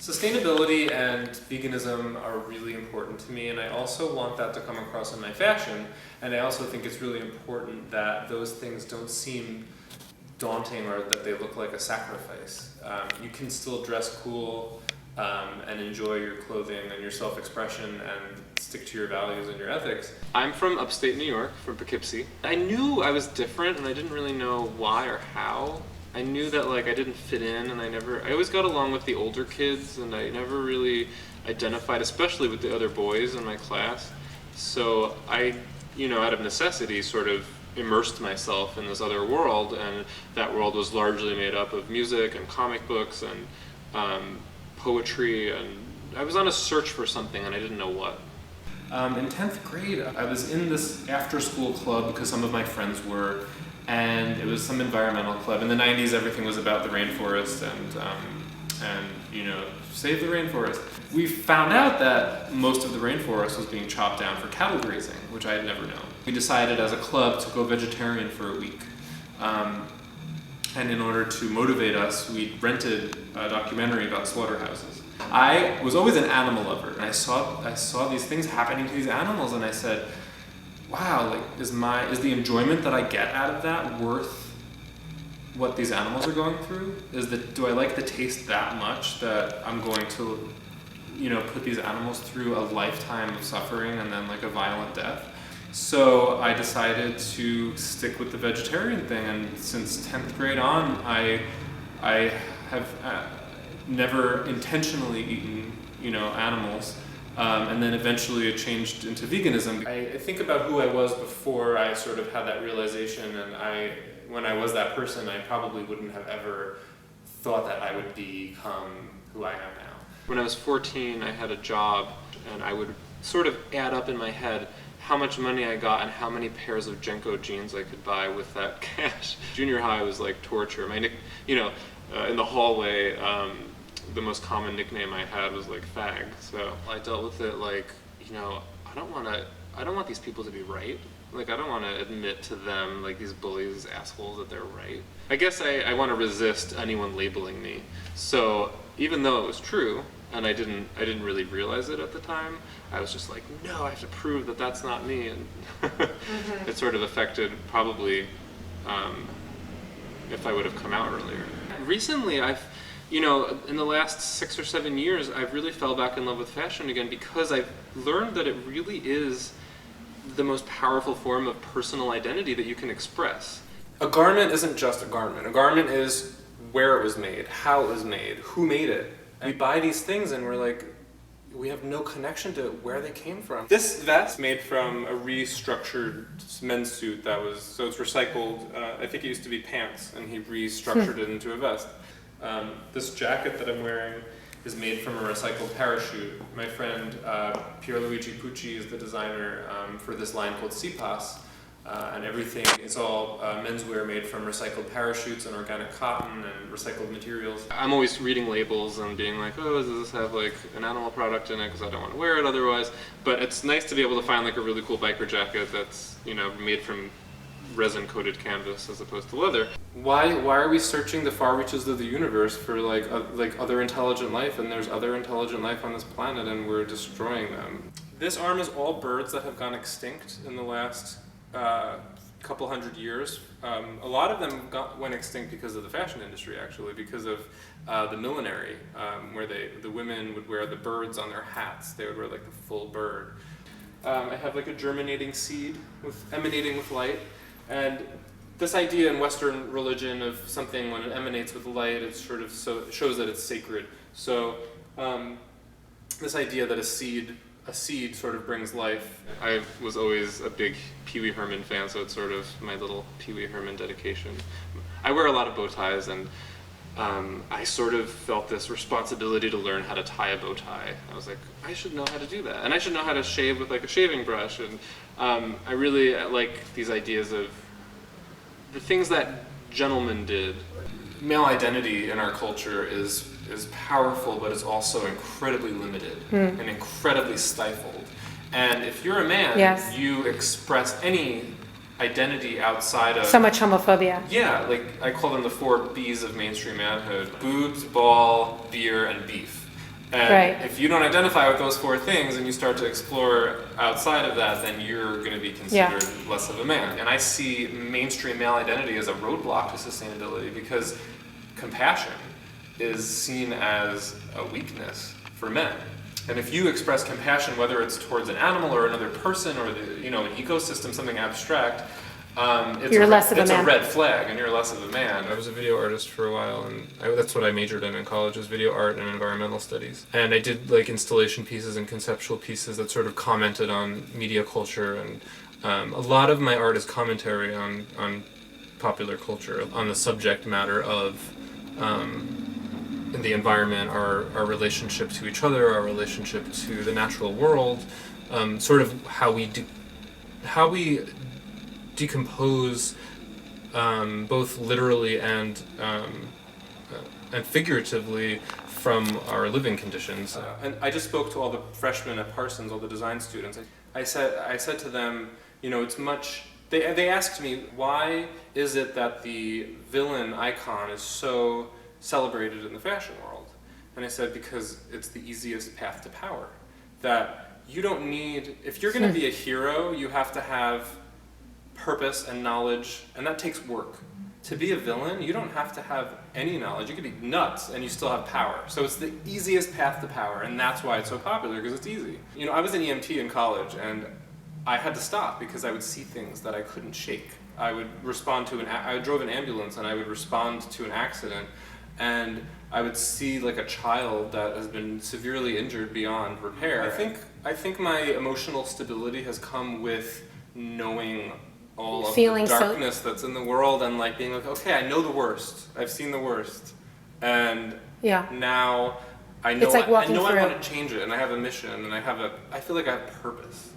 Sustainability and veganism are really important to me, and I also want that to come across in my fashion, and I also think it's really important that those things don't seem daunting or that they look like a sacrifice. You can still dress cool and enjoy your clothing and your self-expression and stick to your values and your ethics. I'm from upstate New York, from Poughkeepsie. I knew I was different and I didn't really know why or how. I knew that like I didn't fit in, and I always got along with the older kids, and I never really identified, especially with the other boys in my class. So I, out of necessity, sort of immersed myself in this other world, and that world was largely made up of music and comic books and poetry, and I was on a search for something and I didn't know what. In 10th grade, I was in this after-school club because some of my friends were, and it was some environmental club. In the 90s, everything was about the rainforest and save the rainforest. We found out that most of the rainforest was being chopped down for cattle grazing, which I had never known. We decided as a club to go vegetarian for a week. And in order to motivate us, we rented a documentary about slaughterhouses. I was always an animal lover, and I saw these things happening to these animals, and I said, wow, like is the enjoyment that I get out of that worth what these animals are going through? Do I like the taste that much that I'm going to, put these animals through a lifetime of suffering and then like a violent death? So I decided to stick with the vegetarian thing, and since 10th grade on, I have never intentionally eaten, animals. And then eventually it changed into veganism. I think about who I was before I sort of had that realization, and when I was that person, I probably wouldn't have ever thought that I would become who I am now. When I was 14, I had a job, and I would sort of add up in my head how much money I got and how many pairs of Jenko jeans I could buy with that cash. Junior high was like torture. In the hallway, the most common nickname I had was like fag. So I dealt with it like, I don't want these people to be right. Like, I don't want to admit to them, like these bullies, these assholes, that they're right. I guess I want to resist anyone labeling me. So even though it was true, and I didn't really realize it at the time, I was just like, no, I have to prove that that's not me. And it sort of affected probably if I would have come out earlier. Recently, in the last 6 or 7 years, I've really fell back in love with fashion again, because I've learned that it really is the most powerful form of personal identity that you can express. A garment isn't just a garment. A garment is where it was made, how it was made, who made it. We buy these things and we're like, we have no connection to where they came from. This vest made from a restructured men's suit so it's recycled. I think it used to be pants, and he restructured it into a vest. This jacket that I'm wearing is made from a recycled parachute. My friend Pierluigi Pucci is the designer for this line called CPAS, and everything is all menswear made from recycled parachutes and organic cotton and recycled materials. I'm always reading labels and being like, oh, does this have like an animal product in it, because I don't want to wear it otherwise. But it's nice to be able to find like a really cool biker jacket that's made from resin-coated canvas as opposed to leather. Why are we searching the far reaches of the universe for like other intelligent life, and there's other intelligent life on this planet, and we're destroying them? This arm is all birds that have gone extinct in the last couple hundred years. A lot of them went extinct because of the fashion industry, actually, because of the millinery, where the women would wear the birds on their hats. They would wear like the full bird. I have like a germinating seed emanating with light. And this idea in Western religion of something, when it emanates with light, it sort of shows that it's sacred. So this idea that a seed sort of brings life. I was always a big Pee Wee Herman fan, so it's sort of my little Pee Wee Herman dedication. I wear a lot of bow ties, and I sort of felt this responsibility to learn how to tie a bow tie. I was like, I should know how to do that, and I should know how to shave with like a shaving brush. And I really like these ideas of the things that gentlemen did. Male identity in our culture is powerful, but it's also incredibly limited and incredibly stifled. And if you're a man, Yes. you express any identity outside of... So much homophobia. Yeah, like I call them the 4 B's of mainstream manhood: boobs, ball, beer, and beef. And if you don't identify with those 4 things and you start to explore outside of that, then you're going to be considered less of a man. And I see mainstream male identity as a roadblock to sustainability because compassion is seen as a weakness for men. And if you express compassion, whether it's towards an animal or another person or an ecosystem, something abstract, it's a red flag, and you're less of a man. I was a video artist for a while, and that's what I majored in college, was video art and environmental studies. And I did like installation pieces and conceptual pieces that sort of commented on media culture, and a lot of my art is commentary on popular culture, on the subject matter of the environment, our relationship to each other, our relationship to the natural world, sort of how we decompose both literally and figuratively from our living conditions. And I just spoke to all the freshmen at Parsons, all the design students. I said to them, it's much. They asked me, why is it that the villain icon is so celebrated in the fashion world? And I said, because it's the easiest path to power. That you don't need, if you're going to be a hero, you have to have purpose and knowledge, and that takes work. To be a villain, you don't have to have any knowledge. You could be nuts and you still have power. So it's the easiest path to power, and that's why it's so popular, because it's easy. I was an EMT in college, and I had to stop because I would see things that I couldn't shake. I would respond to I drove an ambulance, and I would respond to an accident, and I would see like a child that has been severely injured beyond repair. I think my emotional stability has come with knowing all of the darkness that's in the world, and like being like, okay, I know the worst. I've seen the worst, and now I know I want to change it, and I have a mission, and I feel like I have purpose.